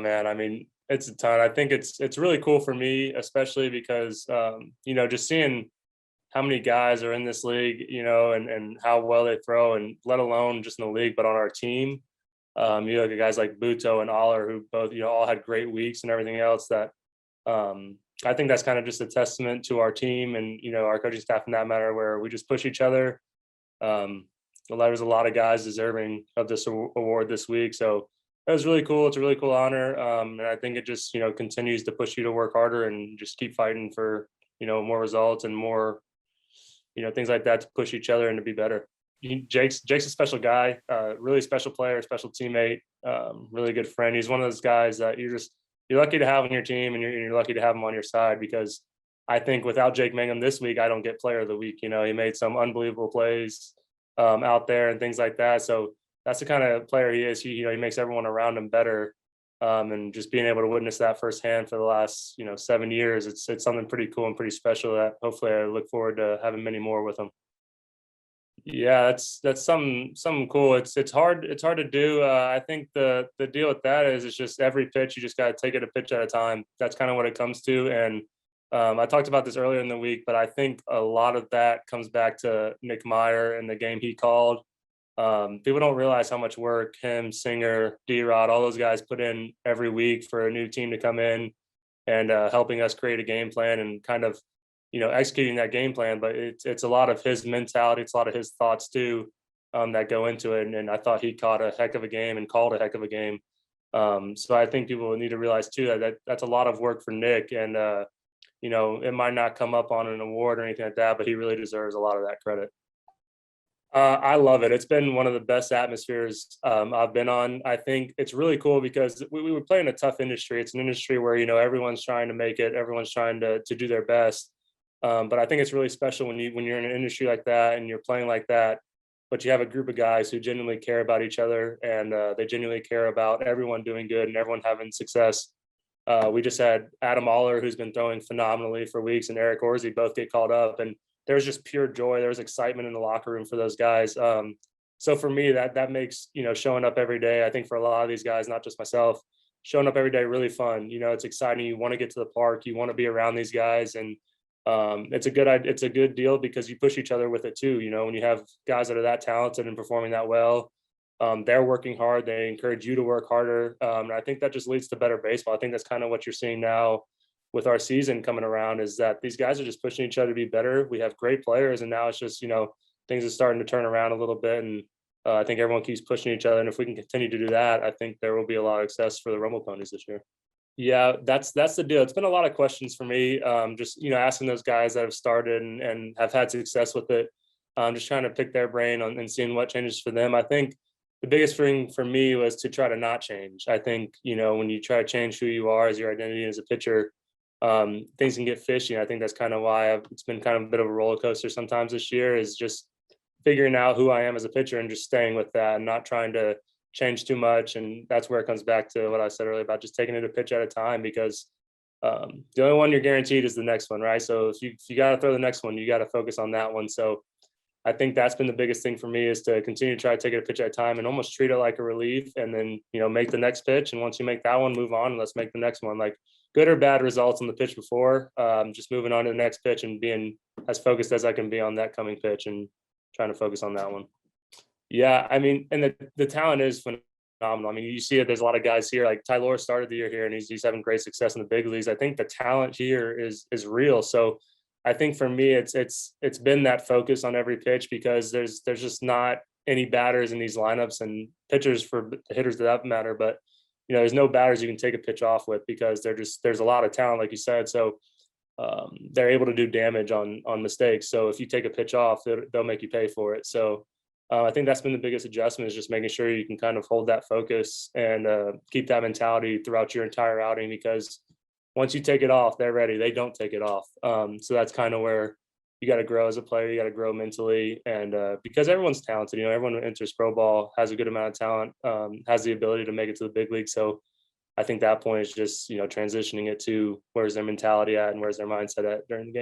man, I mean, it's a ton. I think it's really cool for me, especially because just seeing how many guys are in this league, and how well they throw, and let alone just in the league, but on our team. You look at guys like Buto and Aller, who both, all had great weeks and everything else. That I think that's kind of just a testament to our team and our coaching staff in that matter, where we just push each other. Um, there's a lot of guys deserving of this award this week, so that was really cool. It's a really cool honor, and I think it just continues to push you to work harder and just keep fighting for more results and more things like that to push each other and to be better. Jake's a special guy, really special player, special teammate, really good friend. He's one of those guys that you're lucky to have on your team, and you're lucky to have him on your side, because I think without Jake Mangum this week, I don't get player of the week. He made some unbelievable plays out there and things like that. So that's the kind of player he is. He makes everyone around him better. And just being able to witness that firsthand for the last 7 years, it's something pretty cool and pretty special that hopefully I look forward to having many more with him. Yeah, that's something cool. It's hard to do. I think the deal with that is it's just every pitch you just got to take it a pitch at a time. That's kind of what it comes to. And I talked about this earlier in the week, but I think a lot of that comes back to Nick Meyer and the game he called. People don't realize how much work him, Singer, D-Rod, all those guys put in every week for a new team to come in and helping us create a game plan and kind of executing that game plan. But it's a lot of his mentality, it's a lot of his thoughts too, that go into it. And I thought he caught a heck of a game and called a heck of a game. So I think people need to realize too that's a lot of work for Nick, and it might not come up on an award or anything like that, but he really deserves a lot of that credit. I love it. It's been one of the best atmospheres I've been on. I think it's really cool because we were playing a tough industry. It's an industry where everyone's trying to make it, everyone's trying to do their best. But I think it's really special when you're in an industry like that and you're playing like that, but you have a group of guys who genuinely care about each other, and they genuinely care about everyone doing good and everyone having success. We just had Adam Aller, who's been throwing phenomenally for weeks, and Eric Orsi both get called up, and there was just pure joy. There was excitement in the locker room for those guys. So for me, that makes showing up every day. I think for a lot of these guys, not just myself, showing up every day really fun. It's exciting. You want to get to the park. You want to be around these guys, and it's a good deal because you push each other with it too. When you have guys that are that talented and performing that well, they're working hard. They encourage you to work harder, and I think that just leads to better baseball. I think that's kind of what you're seeing now with our season coming around, is that these guys are just pushing each other to be better. We have great players, and now it's just things are starting to turn around a little bit, and I think everyone keeps pushing each other. And if we can continue to do that, I think there will be a lot of success for the Rumble Ponies this year. Yeah, that's the deal. It's been a lot of questions for me, just asking those guys that have started and have had success with it. Just trying to pick their brain on and seeing what changes for them. I think the biggest thing for me was to try to not change. I think when you try to change who you are as your identity as a pitcher, things can get fishy. And I think that's kind of why it's been kind of a bit of a roller coaster sometimes this year, is just figuring out who I am as a pitcher and just staying with that and not trying to change too much. And that's where it comes back to what I said earlier about just taking it a pitch at a time, because the only one you're guaranteed is the next one, right? So if you got to throw the next one, you got to focus on that one. So I think that's been the biggest thing for me, is to continue to try to take it a pitch at a time and almost treat it like a relief, and then make the next pitch. And once you make that one, move on and let's make the next one. Like, good or bad results on the pitch before, just moving on to the next pitch and being as focused as I can be on that coming pitch and trying to focus on that one. Yeah, I mean, and the talent is phenomenal. I mean, you see it. There's a lot of guys here. Like Tylor started the year here, and he's having great success in the big leagues. I think the talent here is real. So I think for me, it's been that focus on every pitch, because there's just not any batters in these lineups, and pitchers for hitters to that matter. But there's no batters you can take a pitch off with, because there's a lot of talent, like you said. So they're able to do damage on mistakes. So if you take a pitch off, they'll make you pay for it. So I think that's been the biggest adjustment, is just making sure you can kind of hold that focus and keep that mentality throughout your entire outing, because once you take it off, they're ready. They don't take it off. So that's kind of where you got to grow as a player. You got to grow mentally, and because everyone's talented. Everyone who enters pro ball has a good amount of talent, has the ability to make it to the big league. So I think that point is just transitioning it to where's their mentality at and where's their mindset at during the game.